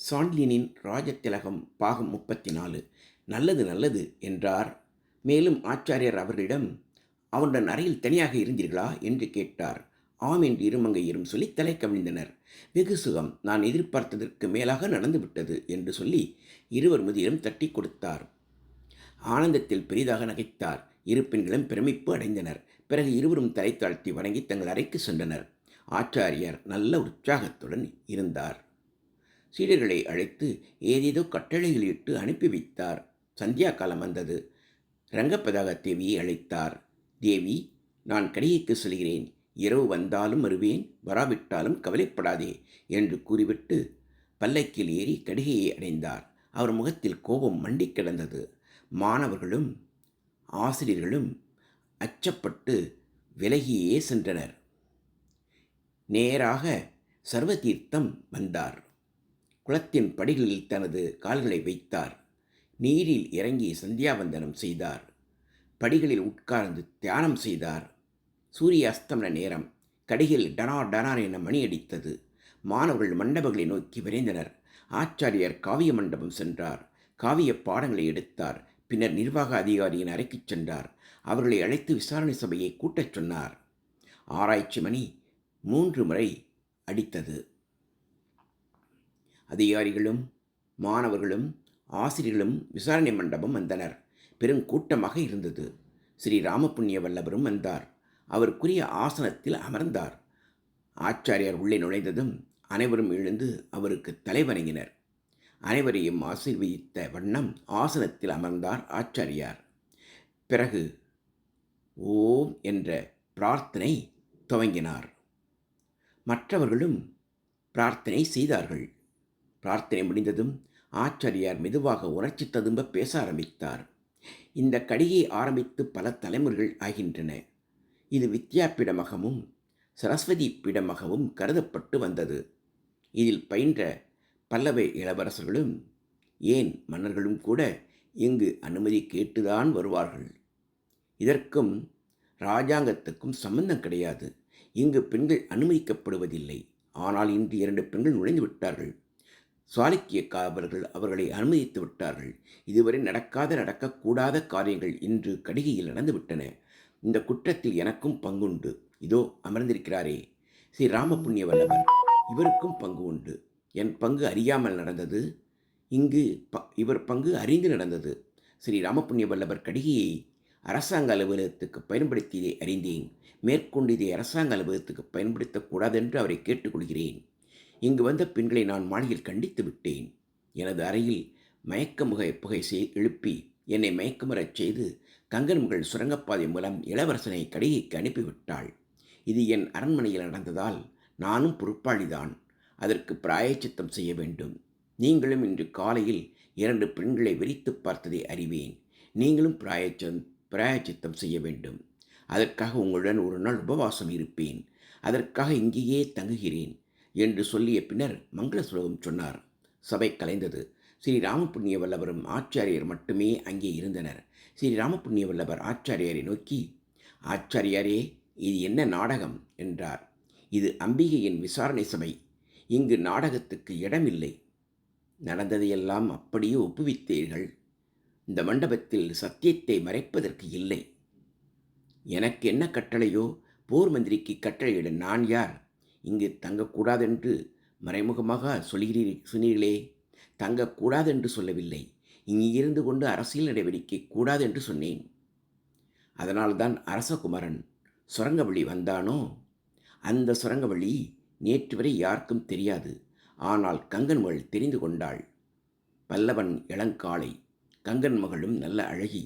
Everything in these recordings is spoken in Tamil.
சாண்டிலியனின் ராஜதிலகம் பாகம் 34. நல்லது நல்லது என்றார். மேலும் ஆச்சாரியர் அவர்களிடம், அவருடன் அறையில் தனியாக இருந்தீர்களா என்று கேட்டார். ஆம் என்று இருமங்கையரும் சொல்லி தலை கவிழ்ந்தனர். வெகு சுகம், நான் எதிர்பார்த்ததற்கு மேலாக நடந்துவிட்டது என்று சொல்லி இருவர் முதியிலும் தட்டி கொடுத்தார். ஆனந்தத்தில் பெரிதாக நகைத்தார். இரு பெண்களும் பிரமிப்பு அடைந்தனர். பிறகு இருவரும் தலை தாழ்த்தி வணங்கி தங்கள் அறைக்கு சென்றனர். ஆச்சாரியர் நல்ல உற்சாகத்துடன் இருந்தார். சீடர்களை அழைத்து ஏதேதோ கட்டளைகளிட்டு அனுப்பி வைத்தார். சந்தியா காலம் வந்தது. ரங்கப்பதாக தேவியை அழைத்தார். தேவி, நான் கடிகைக்கு செல்கிறேன். இரவு வந்தாலும் வருவேன், வராவிட்டாலும் கவலைப்படாதே என்று கூறிவிட்டு பல்லக்கில் ஏறி கடிகையை அடைந்தார். அவர் முகத்தில் கோபம் மண்டி கிடந்தது. மாணவர்களும் ஆசிரியர்களும் அச்சப்பட்டு விலகியே சென்றனர். நேராக சர்வதீர்த்தம் வந்தார். குளத்தின் படிகளில் தனது கால்களை வைத்தார். நீரில் இறங்கி சந்தியாவந்தனம் செய்தார். படிகளில் உட்கார்ந்து தியானம் செய்தார். சூரிய அஸ்தமன நேரம். கடிகில் டனார் டனார் என மணி அடித்தது. மாணவர்கள் மண்டபங்களை நோக்கி விரைந்தனர். ஆச்சாரியர் காவிய மண்டபம் சென்றார். காவிய பாடங்களை எடுத்தார். பின்னர் நிர்வாக அதிகாரியின் அறைக்குச் சென்றார். அவர்களை அழைத்து விசாரணை சபையை கூட்டச் சொன்னார். ஆராய்ச்சி மணி 3 முறை அடித்தது. அதிகாரிகளும் மாணவர்களும் ஆசிரியர்களும் விசாரணை மண்டபம் வந்தனர். பெருங்கூட்டமாக இருந்தது. ஸ்ரீ ராமபுண்ணிய வல்லபரும் வந்தார். அவருக்குரிய ஆசனத்தில் அமர்ந்தார். ஆச்சாரியார் உள்ளே நுழைந்ததும் அனைவரும் எழுந்து அவருக்கு தலைவணங்கினர். அனைவரையும் ஆசீர்வதித்த வண்ணம் ஆசனத்தில் அமர்ந்தார் ஆச்சாரியார். பிறகு ஓம் என்ற பிரார்த்தனை துவங்கினார். மற்றவர்களும் பிரார்த்தனை செய்தார்கள். பிரார்த்தனை முடிந்ததும் ஆச்சாரியார் மெதுவாக உணர்ச்சி ததும்ப பேச ஆரம்பித்தார். இந்த கடிகை ஆரம்பித்து பல தலைமுறைகள் ஆகின்றன. இது வித்யாபீடமாகவும் சரஸ்வதி பீடமாகவும் கருதப்பட்டு வந்தது. இதில் பயின்ற பல்லவ இளவரசர்களும் ஏன் மன்னர்களும் கூட இங்கு அனுமதி கேட்டுதான் வருவார்கள். இதற்கும் இராஜாங்கத்துக்கும் சம்பந்தம் கிடையாது. இங்கு பெண்கள் அனுமதிக்கப்படுவதில்லை. ஆனால் இன்று 2 பெண்கள் நுழைந்து விட்டார்கள். சாளுக்கிய காவலர்கள் அவர்களை அனுமதித்து விட்டார்கள். இதுவரை நடக்கக்கூடாத காரியங்கள் இன்று கடிகையில் நடந்துவிட்டன. இந்த குற்றத்தில் எனக்கும் பங்குண்டு. இதோ அமர்ந்திருக்கிறாரே ஸ்ரீ ராமபுண்ணிய வல்லவர், இவருக்கும் பங்கு உண்டு. என் பங்கு அறியாமல் நடந்தது. இங்கு இவர் பங்கு அறிந்து நடந்தது. ஸ்ரீ ராமபுண்ணிய வல்லவர் கடிகையை அரசாங்க அலுவலகத்துக்கு பயன்படுத்தியதை அறிந்தேன். மேற்கொண்டு இதை அரசாங்க அலுவலகத்துக்கு பயன்படுத்தக்கூடாதென்று அவரை கேட்டுக்கொள்கிறேன். இங்கு வந்த பெண்களை நான் மாளிகையில் கண்டித்து விட்டேன். எனது அறையில் மயக்க புகை எழுப்பி என்னை மயக்கமுறச் செய்து கங்கன்மகள் சுரங்கப்பாதை மூலம் இளவரசனை கடிகைக்கு அனுப்பிவிட்டாள். இது என் அரண்மனையில் நடந்ததால் நானும் பொறுப்பாளிதான். அதற்கு பிராயச்சித்தம் செய்ய வேண்டும். நீங்களும் இன்று காலையில் 2 பெண்களை வெறித்து பார்த்ததை அறிவேன். நீங்களும் பிராயச்சித்தம் செய்ய வேண்டும். அதற்காக உங்களுடன் ஒரு நாள் உபவாசம் இருப்பேன். அதற்காக இங்கேயே தங்குகிறேன் என்று சொல்லிய பின்னர் மங்கள ஸ்லோகம் சொன்னார். சபை கலைந்தது. ஸ்ரீ ராமபுண்ணிய வல்லவரும் ஆச்சாரியர் மட்டுமே அங்கே இருந்தனர். ஸ்ரீ ராமபுண்ணிய வல்லவர் ஆச்சாரியாரை நோக்கி, ஆச்சாரியாரே, இது என்ன நாடகம் என்றார். இது அம்பிகையின் விசாரணை சபை. இங்கு நாடகத்துக்கு இடமில்லை. நடந்ததையெல்லாம் அப்படியே ஒப்புவித்தீர்கள். இந்த மண்டபத்தில் சத்தியத்தை மறைப்பதற்கு இல்லை. எனக்கு என்ன கட்டளையோ போர் மந்திரிக்கு கட்டளையிட நான் யார்? இங்கு தங்கக்கூடாதென்று மறைமுகமாக சொன்னீர்களே. தங்கக்கூடாதென்று சொல்லவில்லை. இங்கு இருந்து கொண்டு அரசியல் நடவடிக்கை கூடாது என்று சொன்னேன். அதனால்தான் அரசகுமரன் சுரங்க வழி வந்தானோ? அந்த சுரங்க வழி நேற்று வரை யாருக்கும் தெரியாது. ஆனால் கங்கன் மகள் தெரிந்து கொண்டாள். பல்லவன் இளங்காளை, கங்கன் மகளும் நல்ல அழகி.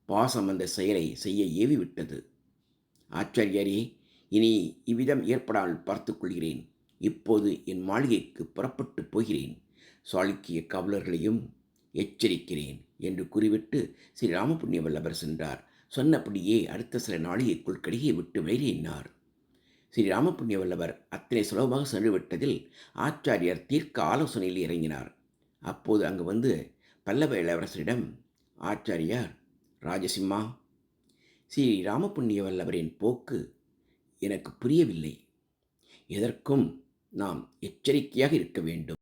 பாசம் அந்த செயலை செய்ய ஏவிவிட்டது. ஆச்சாரியாரே, இனி இவ்விதம் ஏற்படாமல் பார்த்துக்கொள்கிறேன். இப்போது என் மாளிகைக்கு புறப்பட்டு போகிறேன். சாளுக்கிய காவலர்களையும் எச்சரிக்கிறேன் என்று கூறிவிட்டு ஸ்ரீ ராமபுண்ணிய வல்லவர் சென்றார். சொன்னபடியே அடுத்த சில நாளிகைக்குள் கடிகையை விட்டு வெளியேறினார். ஸ்ரீ ராமபுண்ணிய வல்லவர் அத்தனை சுலபமாக சென்றுவிட்டதில் ஆச்சாரியர் தீர்க்க ஆலோசனையில் இறங்கினார். அப்போது அங்கு வந்து பல்லவ இளவரசரிடம், ஆச்சாரியார், ராஜசிம்மா, ஸ்ரீ ராமபுண்ணிய வல்லவரின் போக்கு எனக்கு புரியவில்லை. எதற்கும் நாம் எச்சரிக்கையாக இருக்க வேண்டும்.